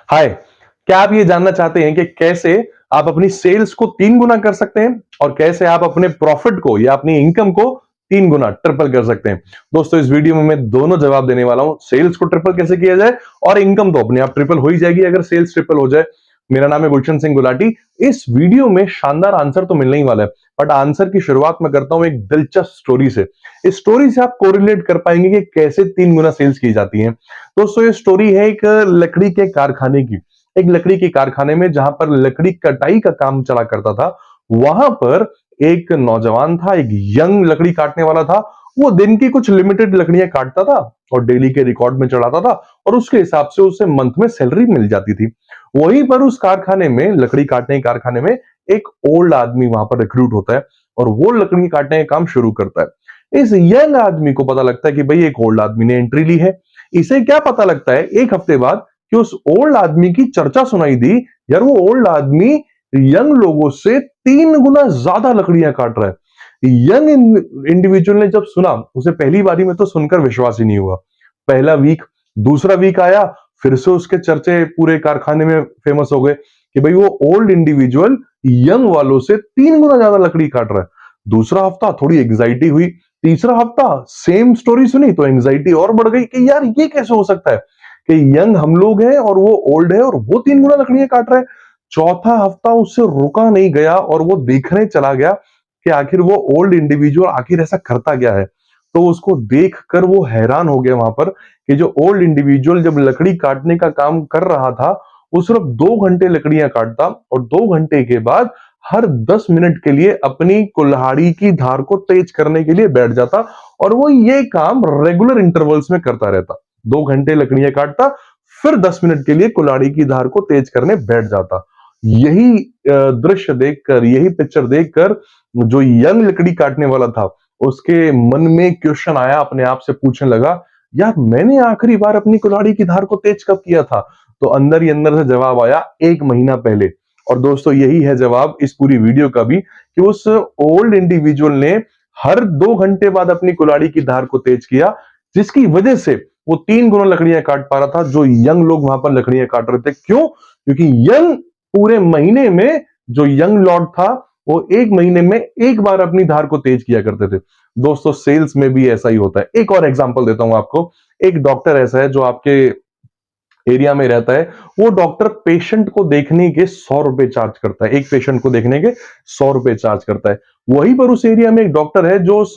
हाय, क्या आप ये जानना चाहते हैं कि कैसे आप अपनी सेल्स को 3 गुना कर सकते हैं और कैसे आप अपने प्रॉफिट को या अपनी इनकम को 3 गुना ट्रिपल कर सकते हैं? दोस्तों इस वीडियो में मैं दोनों जवाब देने वाला हूं। सेल्स को ट्रिपल कैसे किया जाए और इनकम तो अपने आप ट्रिपल हो ही जाएगी अगर सेल्स ट्रिपल हो जाए। मेरा नाम है गुलशन सिंह गुलाटी। इस वीडियो में शानदार आंसर तो मिलने ही वाला है, बट आंसर की शुरुआत मैं करता हूं एक दिलचस्प स्टोरी से। इस स्टोरी से आप कोरिलेट कर पाएंगे कि कैसे 3 गुना सेल्स की जाती है। दोस्तों ये स्टोरी है एक लकड़ी के कारखाने की। एक लकड़ी के कारखाने में जहां पर लकड़ी कटाई का काम चला करता था, वहां पर एक नौजवान था, एक यंग लकड़ी काटने वाला था। वो दिन की कुछ लिमिटेड लकड़ियां काटता था और डेली के रिकॉर्ड में चढ़ाता था और उसके हिसाब से उसे मंथ में सैलरी मिल जाती थी। वहीं पर उस कारखाने में, लकड़ी काटने के कारखाने में, एक ओल्ड आदमी वहां पर रिक्रूट होता है और वो लकड़ी काटने का काम शुरू करता है। इस यंग आदमी को पता लगता है कि भाई एक ओल्ड आदमी ने एंट्री ली है। इसे क्या पता लगता है एक हफ्ते बाद कि उस ओल्ड आदमी की चर्चा सुनाई दी, यार वो ओल्ड आदमी यंग लोगों से 3 गुना ज्यादा लकड़ियां काट रहा है। यंग इंडिविजुअल ने जब सुना, उसे पहली बारी में तो सुनकर विश्वास ही नहीं हुआ। पहला वीक, दूसरा वीक आया, फिर से उसके चर्चे पूरे कारखाने में फेमस हो गए कि भाई वो ओल्ड इंडिविजुअल यंग वालों से 3 गुना ज्यादा लकड़ी काट रहा है। दूसरा हफ्ता थोड़ी एंग्जाइटी हुई, तीसरा हफ्ता सेम स्टोरी सुनी तो एंग्जाइटी और बढ़ गई कि यार ये कैसे हो सकता है कि यंग हम लोग हैं और वो ओल्ड है और वो 3 गुना लकड़ियां काट रहा है। चौथा हफ्ता उससे रुका नहीं गया और वो देखने चला गया कि आखिर वो ओल्ड इंडिविजुअल आखिर ऐसा करता क्या है। तो उसको देखकर वो हैरान हो गया वहां पर कि जो ओल्ड इंडिविजुअल जब लकड़ी काटने का काम कर रहा था, वो सिर्फ 2 घंटे लकड़ियां काटता और 2 घंटे के बाद हर 10 मिनट के लिए अपनी कुल्हाड़ी की धार को तेज करने के लिए बैठ जाता और वो ये काम रेगुलर इंटरवल्स में करता रहता। 2 घंटे लकड़ियां काटता, फिर 10 मिनट के लिए कुल्हाड़ी की धार को तेज करने बैठ जाता। यही दृश्य देखकर, यही पिक्चर देखकर जो यंग लकड़ी काटने वाला था, उसके मन में क्वेश्चन आया, अपने आप से पूछने लगा, यार मैंने आखिरी बार अपनी कुल्हाड़ी की धार को तेज कब किया था? तो अंदर ही अंदर से जवाब आया, 1 महीना पहले। और दोस्तों यही है जवाब इस पूरी वीडियो का भी कि उस ओल्ड इंडिविजुअल ने हर 2 घंटे बाद अपनी कुल्हाड़ी की धार को तेज किया, जिसकी वजह से वो 3 गुना लकड़ियां काट पा रहा था जो यंग लोग वहां पर लकड़ियां काट रहे थे। क्यों? क्योंकि यंग पूरे महीने में, जो यंग लॉर्ड था, वो 1 महीने में एक बार अपनी धार को तेज किया करते थे। दोस्तों सेल्स में भी ऐसा ही होता है। एक और एग्जांपल देता हूं आपको। एक डॉक्टर ऐसा है जो आपके एरिया में रहता है। वो डॉक्टर पेशेंट को देखने के 100 रुपए चार्ज करता है। एक पेशेंट को देखने के 100 रुपए चार्ज करता है। वहीं पर उस एरिया में एक डॉक्टर है जो उस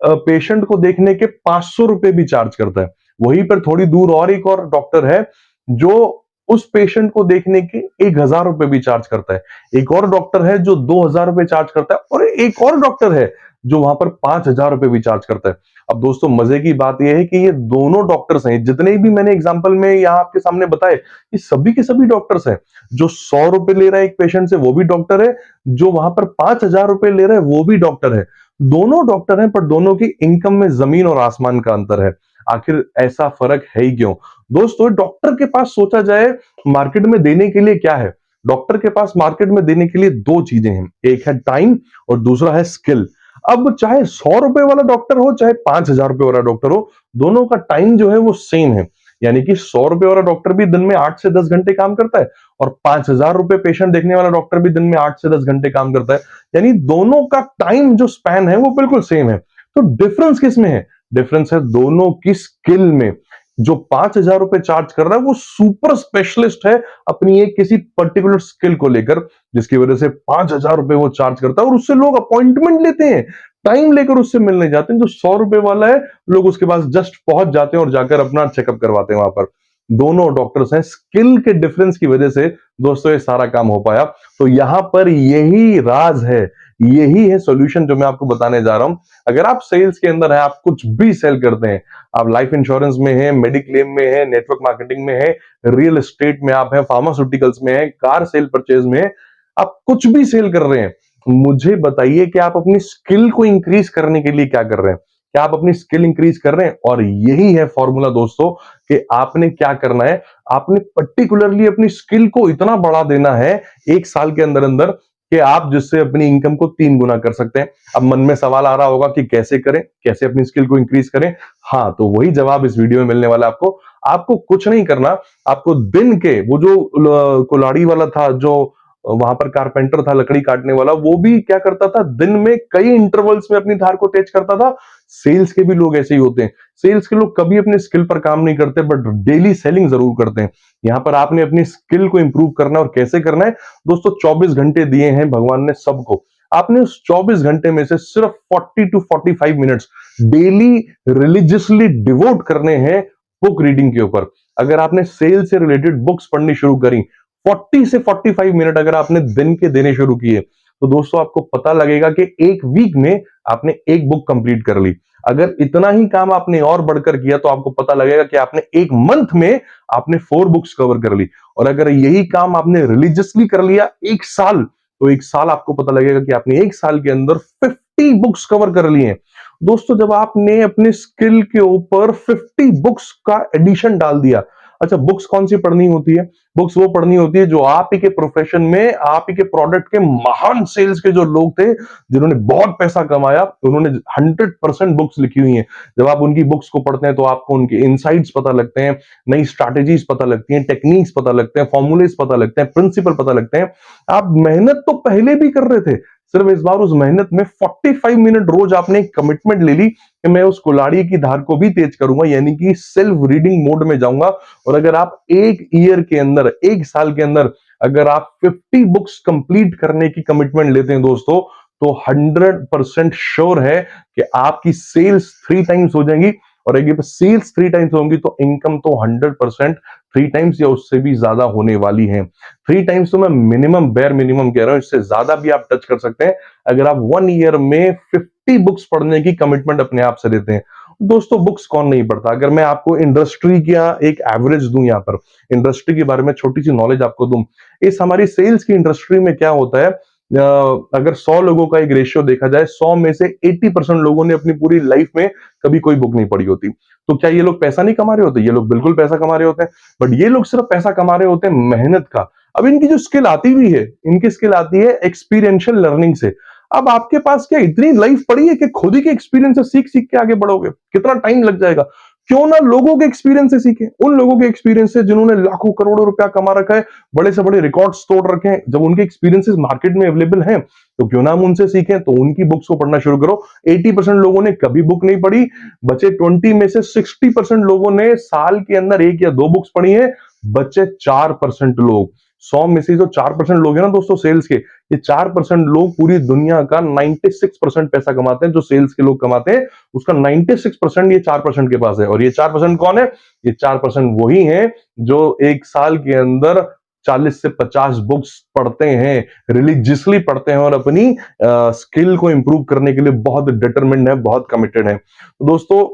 पेशेंट को देखने के 500 रुपए भी चार्ज करता है। वहीं पर थोड़ी दूर और एक और डॉक्टर है जो उस पेशेंट को देखने के 1,000 रुपए भी चार्ज करता है। एक और डॉक्टर है जो 2,000 रुपए चार्ज करता है और एक और डॉक्टर है जो वहां पर 5,000 रुपए भी चार्ज करता है। अब दोस्तों मजे की बात यह है कि ये दोनों डॉक्टर्स हैं, जितने भी मैंने एग्जांपल में यहां आपके सामने बताए, ये सभी के सभी डॉक्टर्स हैं। जो 100 रुपए ले रहा है एक पेशेंट से वो भी डॉक्टर है, जो वहां पर 5,000 रुपए ले रहा है वो भी डॉक्टर है। दोनों डॉक्टर हैं, पर दोनों की इनकम में जमीन और आसमान का अंतर है। आखिर ऐसा फर्क है ही क्यों? दोस्तों डॉक्टर के पास सोचा जाए मार्केट में देने के लिए क्या है? डॉक्टर के पास मार्केट में देने के लिए दो चीजें हैं, एक है टाइम और दूसरा है स्किल। अब चाहे 100 रुपए वाला डॉक्टर हो चाहे 5,000 रुपए वाला डॉक्टर हो, दोनों का टाइम जो है वो सेम है। यानी कि 100 रुपए वाला डॉक्टर भी दिन में 8 से 10 घंटे काम करता है और 5,000 रुपए पेशेंट देखने वाला डॉक्टर भी दिन में 8 से 10 घंटे काम करता है। यानी दोनों का टाइम जो स्पैन है वो बिल्कुल सेम है। तो डिफरेंस किस में है? डिफरेंस है दोनों की स्किल में। जो 5,000 रुपए चार्ज कर रहा है वो सुपर स्पेशलिस्ट है अपनी एक किसी पर्टिकुलर स्किल को लेकर, जिसकी वजह से 5,000 रुपए वो चार्ज करता है और उससे लोग अपॉइंटमेंट लेते हैं, टाइम लेकर उससे मिलने जाते हैं। जो 100 रुपए वाला है, लोग उसके पास जस्ट पहुंच जाते हैं और जाकर अपना चेकअप करवाते हैं वहां पर। दोनों डॉक्टर्स हैं, स्किल के डिफरेंस की वजह से दोस्तों ये सारा काम हो पाया। तो यहां पर यही राज है, यही है सॉल्यूशन जो मैं आपको बताने जा रहा हूं। अगर आप सेल्स के अंदर हैं, आप कुछ भी सेल करते हैं, आप लाइफ इंश्योरेंस में हैं, मेडिक्लेम में हैं, नेटवर्क मार्केटिंग में हैं, रियल एस्टेट में आप हैं, फार्मास्यूटिकल्स में हैं, कार सेल परचेज में हैं, आप कुछ भी सेल कर रहे हैं, मुझे बताइए कि आप अपनी स्किल को इंक्रीज करने के लिए क्या कर रहे हैं? क्या आप अपनी स्किल इंक्रीज कर रहे हैं? और यही है फॉर्मूला दोस्तों कि आपने क्या करना है। आपने पर्टिकुलरली अपनी स्किल को इतना बढ़ा देना है 1 साल के अंदर अंदर कि आप जिससे अपनी इनकम को 3 गुना कर सकते हैं। अब मन में सवाल आ रहा होगा कि कैसे करें, कैसे अपनी स्किल को इंक्रीज करें? हाँ, तो वही जवाब इस वीडियो में मिलने वाला है आपको। आपको कुछ नहीं करना, आपको दिन के वो जो कुल्हाड़ी वाला था, जो वहां पर कारपेंटर था लकड़ी काटने वाला, वो भी क्या करता था, दिन में कई इंटरवल्स में अपनी धार को तेज करता था। सेल्स के भी लोग ऐसे ही होते हैं। सेल्स के लोग कभी अपने स्किल पर काम नहीं करते, बट डेली सेलिंग जरूर करते हैं। यहां पर आपने अपनी स्किल को इंप्रूव करना है, और कैसे करना है दोस्तों, 24 घंटे दिए हैं भगवान ने सबको। आपने उस 24 घंटे में से सिर्फ 40 to 45 minutes daily religiously devote करने हैं बुक रीडिंग के ऊपर। अगर आपने सेल से रिलेटेड बुक्स पढ़नी शुरू करी, 40 से 45 मिनट अगर आपने दिन के देने शुरू किए, तो दोस्तों आपको पता लगेगा कि एक वीक में आपने एक बुक कंप्लीट कर ली। अगर इतना ही काम आपने और बढ़कर किया, तो आपको पता लगेगा कि आपने एक मंथ में आपने 4 बुक्स कवर कर ली। और अगर यही काम आपने रिलीजियसली कर लिया एक साल, तो एक साल आपको पता लगेगा कि आपने एक साल के अंदर 50 बुक्स कवर कर ली हैं। दोस्तों जब आपने अपने स्किल के ऊपर 50 बुक्स का एडिशन डाल दिया, अच्छा बुक्स कौन सी पढ़नी होती है? बुक्स वो पढ़नी होती है जो आप ही के प्रोफेशन में, आप ही के प्रोडक्ट के महान सेल्स के जो लोग थे, जिन्होंने बहुत पैसा कमाया, उन्होंने 100% बुक्स लिखी हुई हैं। जब आप उनकी बुक्स को पढ़ते हैं, तो आपको उनके इनसाइट्स पता लगते हैं, नई स्ट्रैटेजीज पता लगती हैं, टेक्निक्स पता लगते हैं, फॉर्मूलेस पता लगते हैं, प्रिंसिपल पता लगते हैं। आप मेहनत तो पहले भी कर रहे थे, सिर्फ इस बार उस मेहनत में 45 मिनट रोज आपने एक कमिटमेंट ले ली कि मैं उस कुल्हाड़ी की धार को भी तेज करूंगा, यानी कि सेल्फ रीडिंग मोड में जाऊंगा। और अगर आप एक ईयर के अंदर, एक साल के अंदर अगर आप 50 बुक्स कंप्लीट करने की कमिटमेंट लेते हैं दोस्तों, तो 100% श्योर है कि आपकी सेल्स 3 टाइम्स हो जाएंगी। और अगर सेल्स 3 टाइम्स होंगी, तो इनकम तो 100% 3 टाइम्स या उससे भी ज्यादा होने वाली है। 3 टाइम्स तो मैं मिनिमम, बेयर मिनिमम कह रहा हूं, इससे ज्यादा भी आप टच कर सकते हैं अगर आप 1 ईयर में 50 बुक्स पढ़ने की कमिटमेंट अपने आप से देते हैं। दोस्तों बुक्स कौन नहीं पढ़ता? अगर मैं आपको इंडस्ट्री का एक एवरेज दूं, यहां पर इंडस्ट्री के बारे में छोटी सी नॉलेज आपको दूं, इस हमारी सेल्स की इंडस्ट्री में क्या होता है, अगर 100 लोगों का एक रेशियो देखा जाए, 100 में से 80% लोगों ने अपनी पूरी लाइफ में कभी कोई बुक नहीं पढ़ी होती। तो क्या ये लोग पैसा नहीं कमा रहे होते? ये लोग बिल्कुल पैसा कमा रहे होते हैं, बट ये लोग सिर्फ पैसा कमा रहे होते हैं मेहनत का। अब इनकी जो स्किल आती भी है, इनकी स्किल आती है एक्सपीरियंशियल लर्निंग से। अब आपके पास क्या इतनी लाइफ पड़ी है कि खुद ही के एक्सपीरियंस से सीख सीख के आगे बढ़ोगे? कितना टाइम लग जाएगा? क्यों ना लोगों के एक्सपीरियंस से सीखें, उन लोगों के एक्सपीरियंस से जिन्होंने लाखों करोड़ों रुपया कमा रखा है, बड़े से बड़े रिकॉर्ड्स तोड़ रखे हैं। जब उनके एक्सपीरियंसेस मार्केट में अवेलेबल हैं, तो क्यों ना हम उनसे सीखें। तो उनकी बुक्स को पढ़ना शुरू करो। 80% लोगों ने कभी बुक नहीं पढ़ी, बचे 20 में से 60% लोगों ने साल के अंदर 1 या 2 बुक्स पढ़ी है, बचे 4% लोग। 100 में से जो 4% लोग हैं ना दोस्तों सेल्स के, ये 4% लोग पूरी दुनिया का 96% पैसा कमाते हैं। जो सेल्स के लोग कमाते हैं, उसका 96% ये 4% के पास है। और ये 4% कौन है? ये 4% वही हैं जो एक साल के अंदर 40 से 50 बुक्स पढ़ते हैं, रिलीजियसली पढ़ते हैं, और अपनी स्किल को इंप्रूव करने के लिए बहुत डिटरमिन्ड है, बहुत कमिटेड है। तो दोस्तों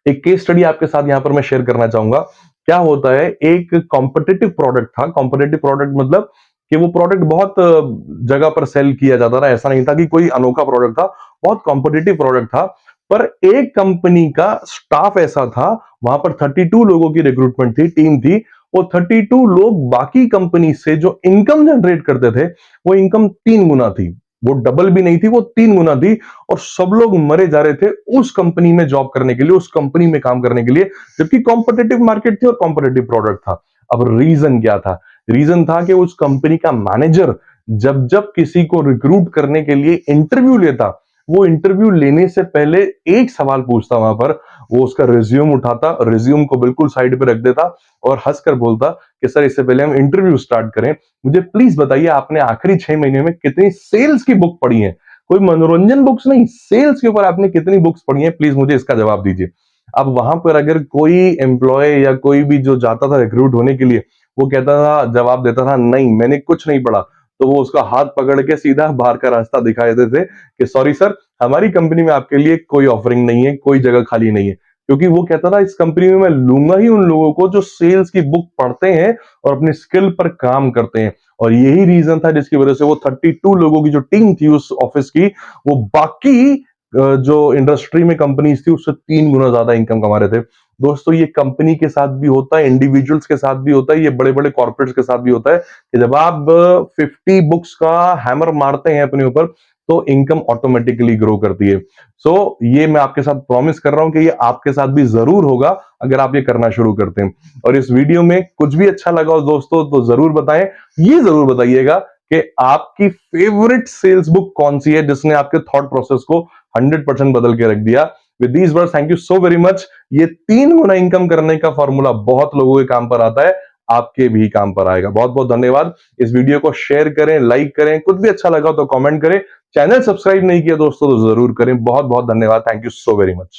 एक केस स्टडी आपके साथ यहां पर मैं शेयर करना चाहूंगा। क्या होता है, एक कॉम्पिटिटिव प्रोडक्ट था। कॉम्पिटिटिव प्रोडक्ट मतलब कि वो प्रोडक्ट बहुत जगह पर सेल किया जाता था, ऐसा नहीं था कि कोई अनोखा प्रोडक्ट था, बहुत कॉम्पिटिटिव प्रोडक्ट था। पर एक कंपनी का स्टाफ ऐसा था, वहां पर 32 लोगों की रिक्रूटमेंट थी, टीम थी। वो 32 लोग बाकी कंपनी से जो इनकम जनरेट करते थे, वो इनकम 3 गुना थी। वो डबल भी नहीं थी, वो 3 गुना थी। और सब लोग मरे जा रहे थे उस कंपनी में जॉब करने के लिए, उस कंपनी में काम करने के लिए, जबकि कॉम्पिटिटिव मार्केट थी और कॉम्पिटिटिव प्रोडक्ट था। अब रीजन क्या था? रीजन था कि उस कंपनी का मैनेजर जब जब किसी को रिक्रूट करने के लिए इंटरव्यू लेता, वो इंटरव्यू लेने से पहले एक सवाल पूछता वहां पर। वो उसका रिज्यूम उठाता, रिज्यूम को बिल्कुल साइड पे रख देता और हंसकर बोलता कि सर, इससे पहले हम इंटरव्यू स्टार्ट करें, मुझे प्लीज बताइए आपने आखिरी 6 महीने में कितनी सेल्स की बुक पढ़ी है? कोई मनोरंजन बुक्स नहीं, सेल्स के ऊपर आपने कितनी बुक्स पढ़ी है, प्लीज मुझे इसका जवाब दीजिए। अब वहां पर अगर कोई एम्प्लॉय या कोई भी जो जाता था रिक्रूट होने के लिए, वो कहता था, जवाब देता था, नहीं मैंने कुछ नहीं पढ़ा, तो वो उसका हाथ पकड़ के सीधा बाहर का रास्ता दिखा देते थे कि सॉरी सर, हमारी कंपनी में आपके लिए कोई ऑफरिंग नहीं है, कोई जगह खाली नहीं है। क्योंकि वो कहता था, इस कंपनी में मैं लूंगा ही उन लोगों को जो सेल्स की बुक पढ़ते हैं और अपनी स्किल पर काम करते हैं। और यही रीजन था जिसकी वजह से वो 32 लोगों की जो टीम थी उस ऑफिस की, वो बाकी जो इंडस्ट्री में कंपनीज थी उससे 3 गुना ज्यादा इनकम कमा रहे थे। दोस्तों ये कंपनी के साथ भी होता है, इंडिविजुअल्स के साथ भी होता है, ये बड़े बड़े कॉर्पोरेट्स के साथ भी होता है कि जब आप 50 बुक्स का हैमर मारते हैं अपने ऊपर, तो इनकम ऑटोमेटिकली ग्रो करती है। सो ये मैं आपके साथ प्रॉमिस कर रहा हूं कि ये आपके साथ भी जरूर होगा अगर आप ये करना शुरू करते हैं। और इस वीडियो में कुछ भी अच्छा लगा हो दोस्तों तो जरूर बताएं। ये जरूर बताइएगा कि आपकी फेवरेट सेल्स बुक कौन सी है जिसने आपके थॉट प्रोसेस को 100% बदल के रख दिया। With these words thank you so very much. ये 3 गुना इनकम करने का फॉर्मूला बहुत लोगों के काम पर आता है, आपके भी काम पर आएगा। बहुत बहुत धन्यवाद। इस वीडियो को शेयर करें, लाइक करें, कुछ भी अच्छा लगा तो कमेंट करें। चैनल सब्सक्राइब नहीं किया दोस्तों तो जरूर करें। बहुत बहुत धन्यवाद। Thank you so very much.